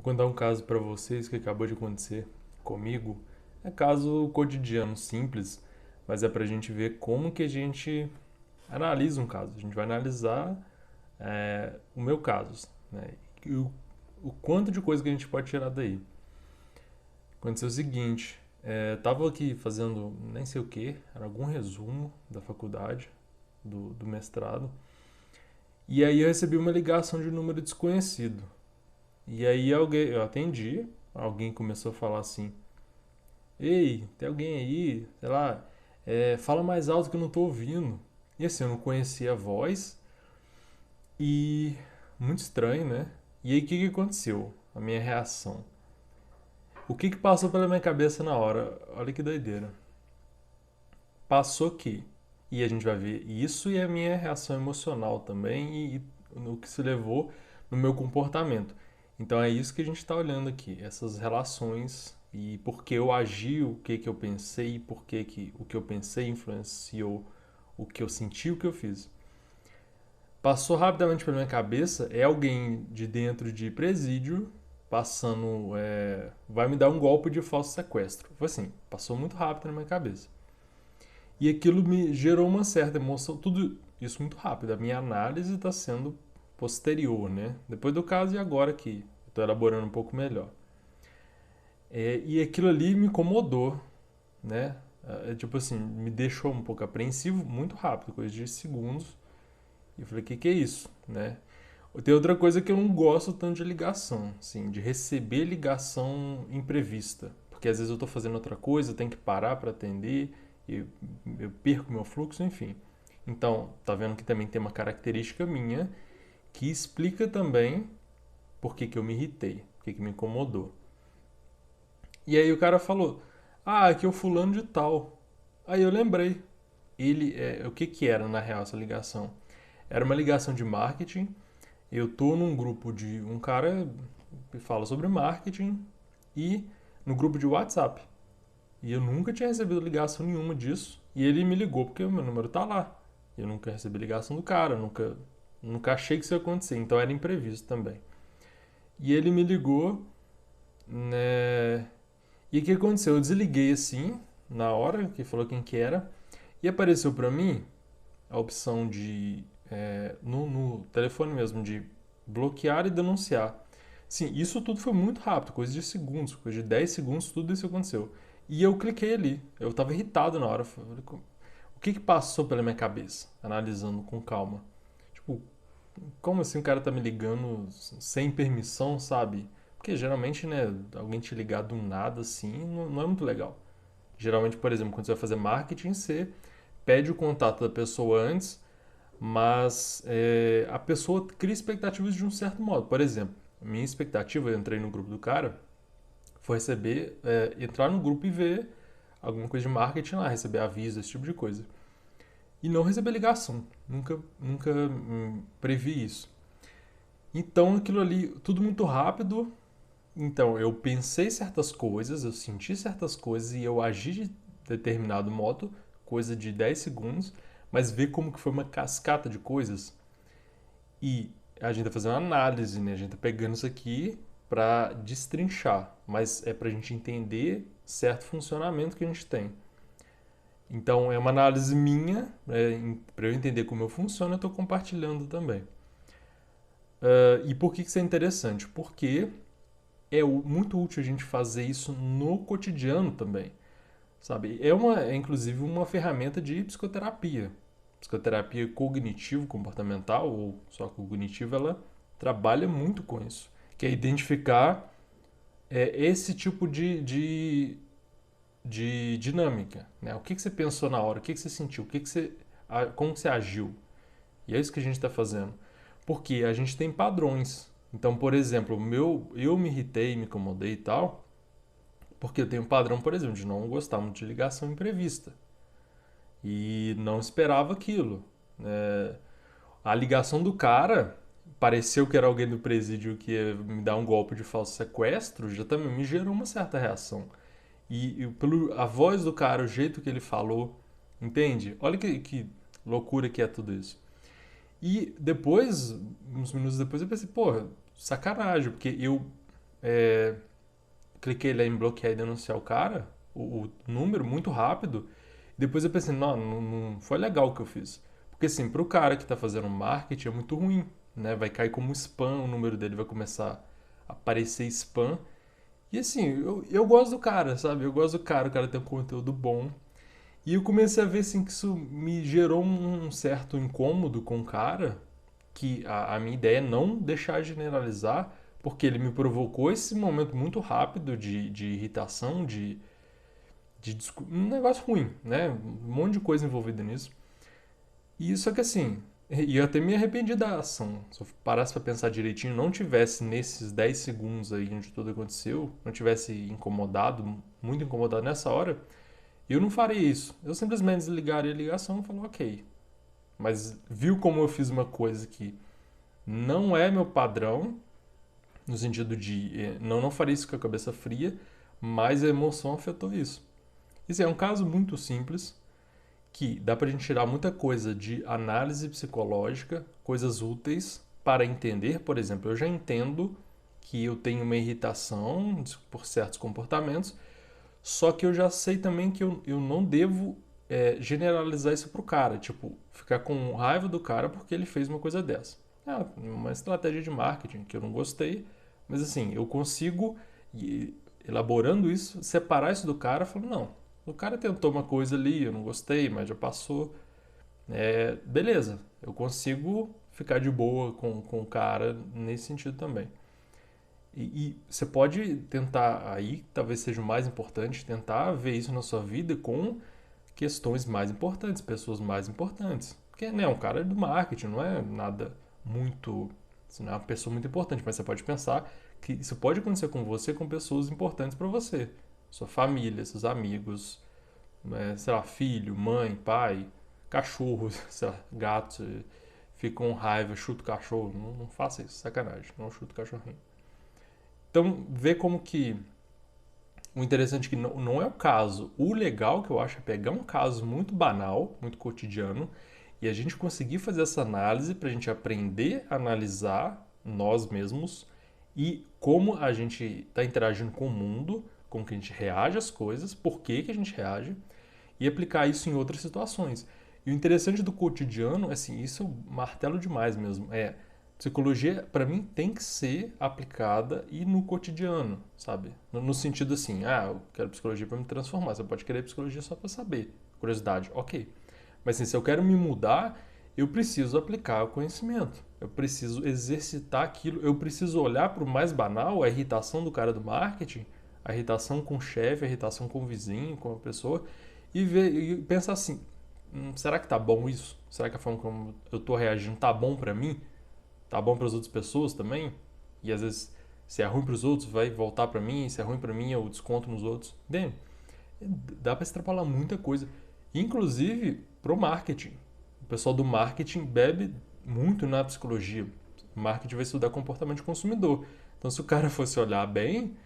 contar um caso para vocês que acabou de acontecer comigo. É caso cotidiano, simples, mas é para a gente ver como que a gente analisa um caso. A gente vai analisar o meu caso, né? E o quanto de coisa que a gente pode tirar daí. Aconteceu o seguinte, tava aqui fazendo nem sei o que, era algum resumo da faculdade, do mestrado, e aí eu recebi uma ligação de um número desconhecido. E aí eu atendi, alguém começou a falar assim: Ei, tem alguém aí? Sei lá, fala mais alto que eu não tô ouvindo. E assim, eu não conhecia a voz e muito estranho, né? E aí o que aconteceu? A minha reação. O que passou pela minha cabeça na hora? Olha que doideira. Passou que, e a gente vai ver isso e a minha reação emocional também e no que se levou no meu comportamento. Então é isso que a gente está olhando aqui, essas relações e por que eu agi, o que que eu pensei, por que o que eu pensei influenciou o que eu senti, o que eu fiz. Passou rapidamente pela minha cabeça, é alguém de dentro de presídio passando, vai me dar um golpe de falso sequestro. Foi assim, passou muito rápido na minha cabeça. E aquilo me gerou uma certa emoção, tudo isso muito rápido. A minha análise está sendo posterior, né? Depois do caso e agora que estou elaborando um pouco melhor. E aquilo ali me incomodou, né? Tipo assim, me deixou um pouco apreensivo muito rápido, coisa de segundos. E eu falei, que é isso, né? Tem outra coisa que eu não gosto tanto de ligação, assim, de receber ligação imprevista. Porque às vezes eu estou fazendo outra coisa, eu tenho que parar para atender, eu perco meu fluxo, enfim. Então, tá vendo que também tem uma característica minha que explica também por que eu me irritei, por que me incomodou. E aí o cara falou, aqui é o fulano de tal. Aí eu lembrei, o que era na real essa ligação? Era uma ligação de marketing. Eu tô num grupo de um cara que fala sobre marketing e no grupo de WhatsApp. E eu nunca tinha recebido ligação nenhuma disso. E ele me ligou porque o meu número tá lá. Eu nunca recebi ligação do cara, nunca achei que isso ia acontecer. Então era imprevisto também. E ele me ligou, né? E o que aconteceu? Eu desliguei assim, na hora que falou quem que era, e apareceu pra mim a opção de, no telefone mesmo, de bloquear e denunciar. Sim, isso tudo foi muito rápido, coisa de segundos, coisa de 10 segundos, tudo isso aconteceu. E eu cliquei ali, eu tava irritado na hora. Falei, o que passou pela minha cabeça, analisando com calma? Tipo, como assim o cara tá me ligando sem permissão, sabe? Porque geralmente, né, alguém te ligar do nada assim não é muito legal. Geralmente, por exemplo, quando você vai fazer marketing, você pede o contato da pessoa antes, mas a pessoa cria expectativas de um certo modo. Por exemplo, minha expectativa, eu entrei no grupo do cara, foi entrar no grupo e ver alguma coisa de marketing lá, receber aviso, esse tipo de coisa. E não receber ligação. Nunca previ isso. Então aquilo ali, tudo muito rápido. Então eu pensei certas coisas, eu senti certas coisas e eu agi de determinado modo, coisa de 10 segundos, mas ver como que foi uma cascata de coisas. E a gente tá fazendo uma análise, né? A gente tá pegando isso aqui para destrinchar, mas é pra gente entender certo funcionamento que a gente tem. Então é uma análise minha, para eu entender como eu funciono, eu estou compartilhando também. E por que isso é interessante? Porque é muito útil a gente fazer isso no cotidiano também, sabe? É inclusive uma ferramenta de psicoterapia. Psicoterapia cognitivo-comportamental, ou só cognitiva, ela trabalha muito com isso, que é identificar esse tipo de dinâmica, né? O que você pensou na hora, o que você sentiu, como você agiu. E é isso que a gente está fazendo. Porque a gente tem padrões. Então, por exemplo, eu me irritei, me incomodei e tal, porque eu tenho um padrão, por exemplo, de não gostar muito de ligação imprevista. E não esperava aquilo. A ligação do cara pareceu que era alguém do presídio que ia me dar um golpe de falso sequestro, já também me gerou uma certa reação. A voz do cara, o jeito que ele falou, entende? Olha que loucura que é tudo isso. E depois, uns minutos depois, eu pensei, porra, sacanagem, porque eu cliquei lá em bloquear e denunciar o cara, o número, muito rápido. Depois eu pensei, não foi legal o que eu fiz. Porque assim, pro cara que tá fazendo marketing é muito ruim, né? Vai cair como spam, o número dele vai começar a aparecer spam. E assim, eu gosto do cara, sabe? Eu gosto do cara, o cara tem um conteúdo bom. E eu comecei a ver assim que isso me gerou um certo incômodo com o cara, que a minha ideia é não deixar generalizar, porque ele me provocou esse momento muito rápido de irritação, um negócio ruim, né? Um monte de coisa envolvida nisso. E só que assim, e eu até me arrependi da ação. Se eu parasse pra pensar direitinho, não tivesse nesses 10 segundos aí onde tudo aconteceu, não tivesse incomodado, muito incomodado nessa hora, eu não faria isso. Eu simplesmente desligaria a ligação e falaria, ok. Mas viu como eu fiz uma coisa que não é meu padrão, no sentido de não faria isso com a cabeça fria, mas a emoção afetou isso. Isso é um caso muito simples, que dá pra gente tirar muita coisa de análise psicológica, coisas úteis para entender. Por exemplo, eu já entendo que eu tenho uma irritação por certos comportamentos, só que eu já sei também que eu não devo generalizar isso pro cara, tipo, ficar com raiva do cara porque ele fez uma coisa dessa. É uma estratégia de marketing que eu não gostei, mas assim, eu consigo, elaborando isso, separar isso do cara e falar, não, o cara tentou uma coisa ali, eu não gostei, mas já passou. Beleza, eu consigo ficar de boa com o cara nesse sentido também. E você pode tentar aí, talvez seja o mais importante, tentar ver isso na sua vida com questões mais importantes, pessoas mais importantes. Porque, né, um cara é do marketing, não é nada muito, assim, não é uma pessoa muito importante, mas você pode pensar que isso pode acontecer com você, com pessoas importantes para você. Sua família, seus amigos, né, sei lá, filho, mãe, pai, cachorro, sei lá, gato, fica com raiva, chuta o cachorro. Não faça isso, sacanagem, não chuta o cachorrinho. Então, vê como que o interessante é que não é o caso. O legal que eu acho é pegar um caso muito banal, muito cotidiano, e a gente conseguir fazer essa análise para a gente aprender a analisar nós mesmos e como a gente está interagindo com o mundo, como que a gente reage às coisas, por que que a gente reage, e aplicar isso em outras situações. E o interessante do cotidiano, assim, isso eu martelo demais mesmo, psicologia para mim tem que ser aplicada e no cotidiano, sabe? No sentido assim, eu quero psicologia para me transformar. Você pode querer psicologia só para saber, curiosidade, ok. Mas assim, se eu quero me mudar, eu preciso aplicar o conhecimento. Eu preciso exercitar aquilo. Eu preciso olhar para o mais banal, a irritação do cara do marketing, a irritação com o chefe, a irritação com o vizinho, com a pessoa, e ver e pensar assim: será que tá bom isso? Será que a forma como eu tô reagindo tá bom para mim? Tá bom para as outras pessoas também? E às vezes, se é ruim para os outros, vai voltar para mim. Se é ruim para mim, eu desconto nos outros. Entende? Dá para extrapolar muita coisa. Inclusive pro marketing. O pessoal do marketing bebe muito na psicologia. O marketing vai estudar comportamento de consumidor. Então, se o cara fosse olhar bem,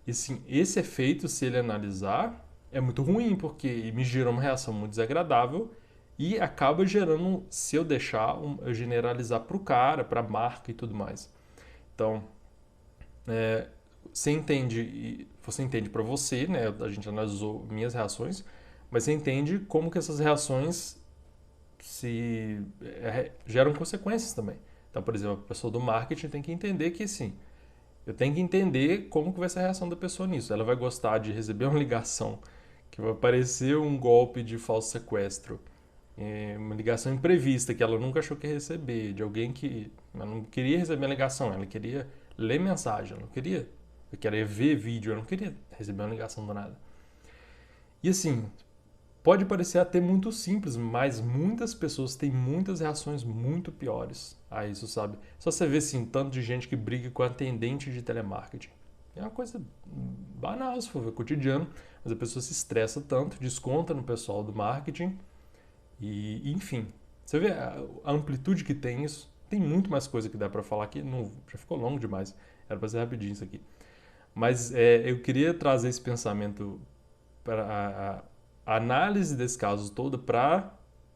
esse efeito, se ele analisar, é muito ruim, porque me gera uma reação muito desagradável e acaba gerando, se eu deixar, eu generalizar para o cara, para a marca e tudo mais. Então, você entende para você, né? A gente analisou minhas reações, mas você entende como que essas reações geram consequências também. Então, por exemplo, a pessoa do marketing tem que entender que, sim, eu tenho que entender como que vai ser a reação da pessoa nisso. Ela vai gostar de receber uma ligação que vai parecer um golpe de falso sequestro, uma ligação imprevista que ela nunca achou que ia receber, de alguém que ela não queria receber a ligação, ela queria ler mensagem, ela não queria, eu queria ver vídeo, eu não queria receber uma ligação do nada. E assim, pode parecer até muito simples, mas muitas pessoas têm muitas reações muito piores a isso, sabe? Só você vê assim, tanto de gente que briga com a atendente de telemarketing. É uma coisa banal, se for ver, cotidiano, mas a pessoa se estressa tanto, desconta no pessoal do marketing e enfim. Você vê a amplitude que tem isso. Tem muito mais coisa que dá para falar aqui, não, já ficou longo demais. Era para ser rapidinho isso aqui. Mas eu queria trazer esse pensamento para a análise desse caso todo para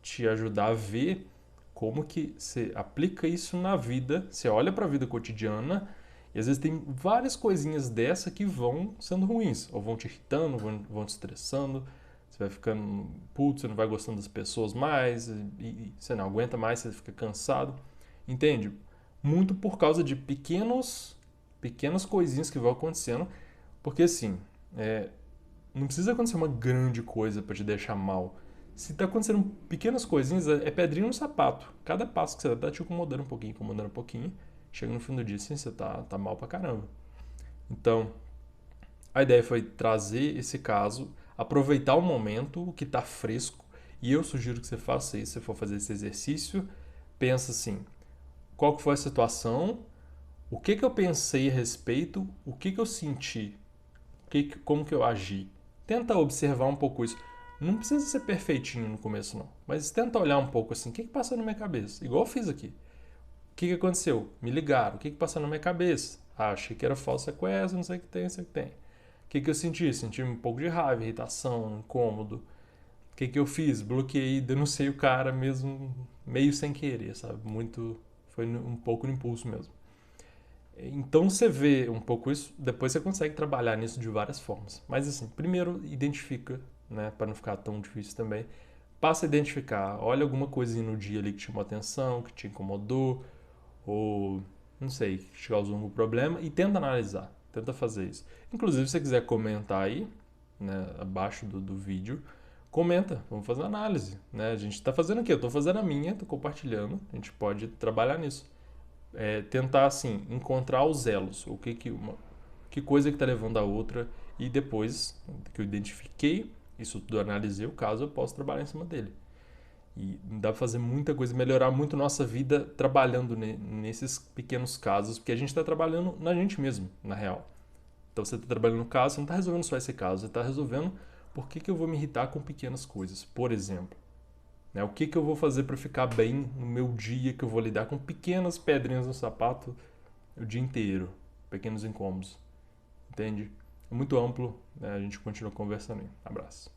te ajudar a ver como que você aplica isso na vida, você olha para a vida cotidiana E às vezes tem várias coisinhas dessa que vão sendo ruins, ou vão te irritando, vão te estressando, você vai ficando puto, você não vai gostando das pessoas mais, e você não aguenta mais, você fica cansado. Entende? Muito por causa de pequenas coisinhas que vão acontecendo, porque assim, não precisa acontecer uma grande coisa para te deixar mal. Se tá acontecendo pequenas coisinhas, é pedrinha no sapato. Cada passo que você dá tá te incomodando um pouquinho. Chega no fim do dia, assim, você tá mal pra caramba. Então, a ideia foi trazer esse caso, aproveitar o momento que tá fresco, e eu sugiro que você faça isso, se for fazer esse exercício, pensa assim, qual que foi a situação, o que que eu pensei a respeito, o que que eu senti, como que eu agi. Tenta observar um pouco isso. Não precisa ser perfeitinho no começo, não. Mas tenta olhar um pouco assim, o que que passou na minha cabeça? Igual eu fiz aqui. O que que aconteceu? Me ligaram. O que que passou na minha cabeça? Ah, achei que era falso sequestro, não sei o que tem, não sei o que tem. O que que eu senti? Senti um pouco de raiva, irritação, incômodo. O que que eu fiz? Bloqueei, denunciei o cara mesmo, meio sem querer, sabe? Foi um pouco no impulso mesmo. Então você vê um pouco isso, depois você consegue trabalhar nisso de várias formas. Mas assim, primeiro identifica, né, para não ficar tão difícil também. Passa a identificar, olha alguma coisinha no dia ali que te chamou atenção, que te incomodou, ou não sei, que te causou algum problema e tenta analisar, tenta fazer isso. Inclusive, se você quiser comentar aí, né, abaixo do vídeo, comenta, vamos fazer uma análise, né? A gente está fazendo aqui, eu estou fazendo a minha, estou compartilhando, a gente pode trabalhar nisso. Tentar assim encontrar os elos, que coisa que está levando a outra, e depois que eu identifiquei isso tudo, analisei o caso, eu posso trabalhar em cima dele. E dá pra fazer muita coisa, melhorar muito nossa vida trabalhando nesses pequenos casos, porque a gente está trabalhando na gente mesmo, na real. Então você está trabalhando no caso, você não está resolvendo só esse caso, você está resolvendo por que eu vou me irritar com pequenas coisas. Por exemplo, né? O que que eu vou fazer para ficar bem no meu dia, que eu vou lidar com pequenas pedrinhas no sapato o dia inteiro, pequenos incômodos, entende? É muito amplo, né? A gente continua conversando aí. Abraço.